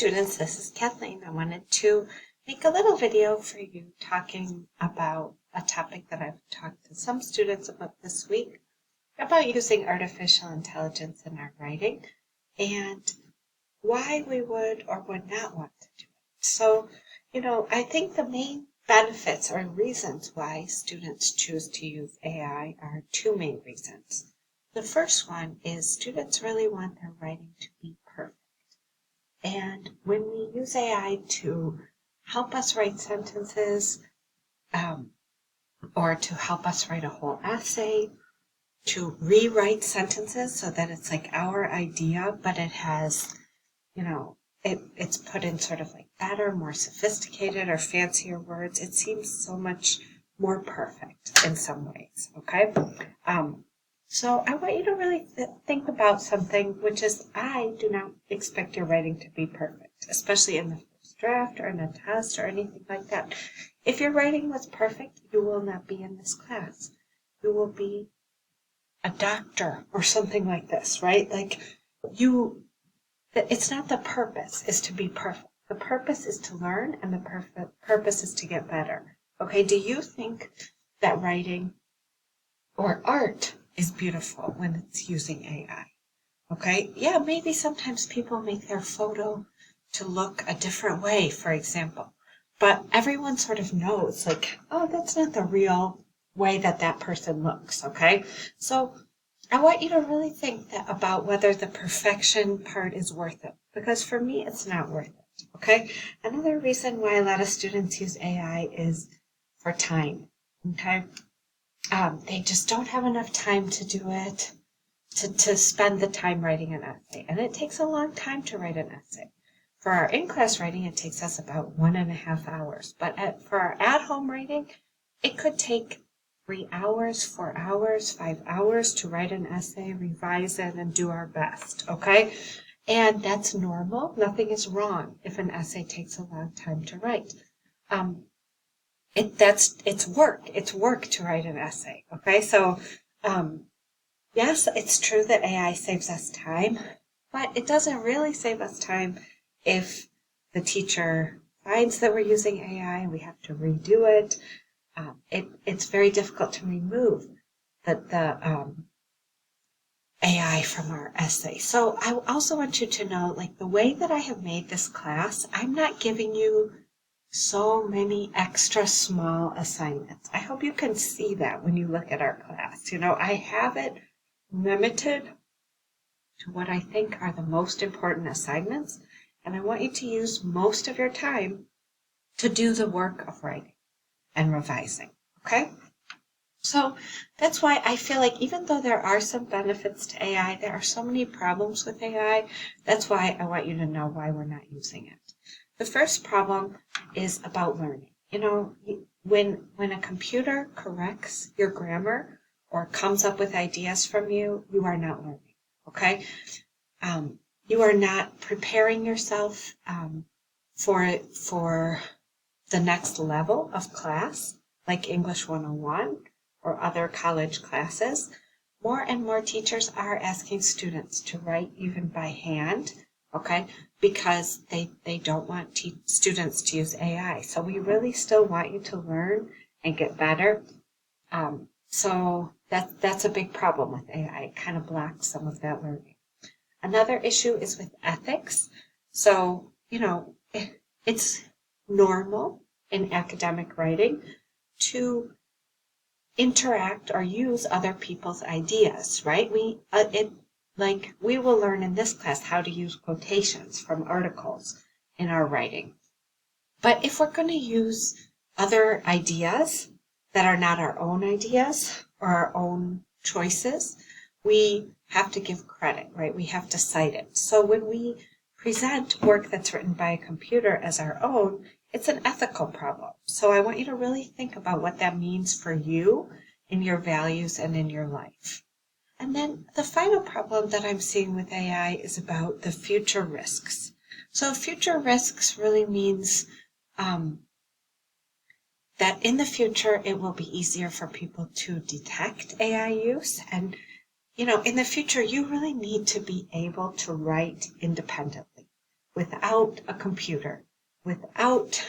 students, this is Kathleen. I wanted to make a little video for you talking about a topic that I've talked to some students about this week, about using artificial intelligence in our writing and why we would or would not want to do it. So, I think the main benefits or reasons why students choose to use AI are two main reasons. The first one is students really want their writing to be perfect. And when we use AI to help us write sentences, or to help us write a whole essay, to rewrite sentences so that it's like our idea, but it has, it's put in sort of like better, more sophisticated or fancier words. It seems so much more perfect in some ways, okay? So I want you to really think about something, which is I do not expect your writing to be perfect, especially in the first draft or in a test or anything like that. If your writing was perfect, you will not be in this class. You will be a doctor or something like this, right? It's not the purpose is to be perfect. The purpose is to learn, and the purpose is to get better. Okay, do you think that writing or art is beautiful when it's using AI? Okay, yeah, maybe sometimes people make their photo to look a different way, for example, but everyone sort of knows, like, oh, that's not the real way that person looks, okay? So I want you to really think about whether the perfection part is worth it, because for me, it's not worth it, okay? Another reason why a lot of students use AI is for time, okay? They just don't have enough time to do it, to spend the time writing an essay. And it takes a long time to write an essay. For our in-class writing, it takes us about 1.5 hours. But for our at-home writing, it could take 3 hours, 4 hours, 5 hours to write an essay, revise it, and do our best, okay? And that's normal. Nothing is wrong if an essay takes a long time to write. It's work. It's work to write an essay. Okay, so yes, it's true that AI saves us time, but it doesn't really save us time if the teacher finds that we're using AI and we have to redo it. It's very difficult to remove the AI from our essay. So I also want you to know, like, the way that I have made this class, I'm not giving you so many extra small assignments. I hope you can see that when you look at our class. I have it limited to what I think are the most important assignments, and I want you to use most of your time to do the work of writing and revising, okay? So that's why I feel like even though there are some benefits to AI, there are so many problems with AI. That's why I want you to know why we're not using it. The first problem is about learning. When a computer corrects your grammar or comes up with ideas from you, you are not learning, okay? You are not preparing yourself for the next level of class, like English 101 or other college classes. More and more teachers are asking students to write even by hand, okay, because they don't want students to use AI. So we really still want you to learn and get better. So that's a big problem with AI. It kind of blocks some of that learning. Another issue is with ethics. So, it's normal in academic writing to interact or use other people's ideas, right? We will learn in this class how to use quotations from articles in our writing. But if we're going to use other ideas that are not our own ideas or our own choices, we have to give credit, right? We have to cite it. So when we present work that's written by a computer as our own, it's an ethical problem. So I want you to really think about what that means for you in your values and in your life. And then the final problem that I'm seeing with AI is about the future risks. So future risks really means that in the future it will be easier for people to detect AI use. And, in the future you really need to be able to write independently. without a computer, without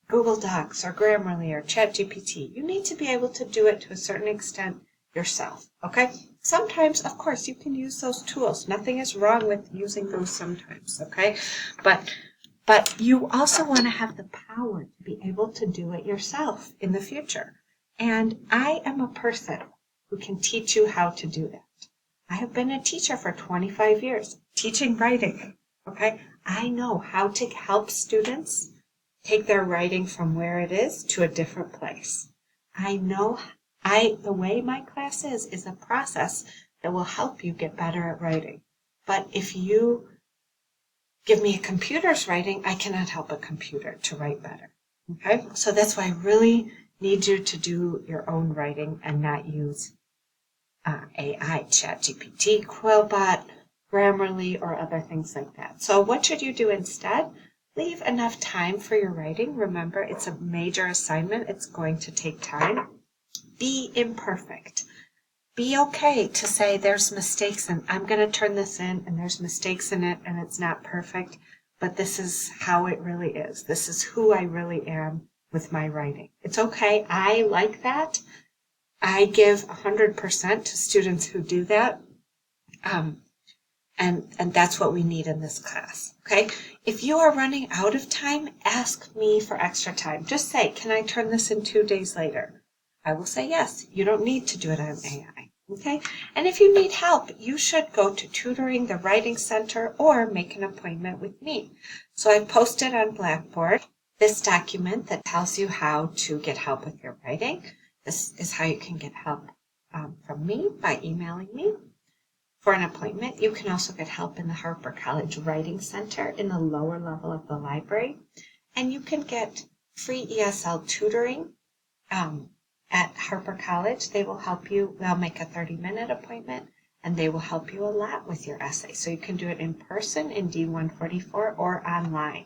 Google Docs or Grammarly or ChatGPT. You need to be able to do it to a certain extent yourself, okay? Sometimes, of course, you can use those tools. Nothing is wrong with using those sometimes, okay? But you also want to have the power to be able to do it yourself in the future. And I am a person who can teach you how to do that. I have been a teacher for 25 years, teaching writing, okay? I know how to help students take their writing from where it is to a different place. I know the way my class is a process that will help you get better at writing. But if you give me a computer's writing, I cannot help a computer to write better. Okay? So that's why I really need you to do your own writing and not use AI, ChatGPT, Quillbot, Grammarly, or other things like that. So what should you do instead? Leave enough time for your writing. Remember, it's a major assignment. It's going to take time. Be imperfect. Be okay to say there's mistakes and I'm going to turn this in and there's mistakes in it and it's not perfect, but this is how it really is. This is who I really am with my writing. It's okay. I like that. I give 100% to students who do that. And that's what we need in this class, okay? If you are running out of time, ask me for extra time. Just say, can I turn this in 2 days later? I will say yes. You don't need to do it on AI, okay? And if you need help, you should go to Tutoring the Writing Center or make an appointment with me. So I've posted on Blackboard this document that tells you how to get help with your writing. This is how you can get help from me by emailing me. For an appointment, you can also get help in the Harper College Writing Center in the lower level of the library. And you can get free ESL tutoring at Harper College. They will help you. They'll make a 30-minute appointment, and they will help you a lot with your essay. So you can do it in person in D144 or online.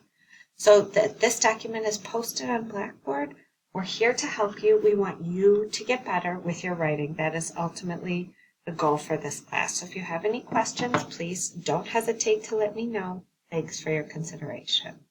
So this document is posted on Blackboard. We're here to help you. We want you to get better with your writing. That is ultimately the goal for this class. So if you have any questions, please don't hesitate to let me know. Thanks for your consideration.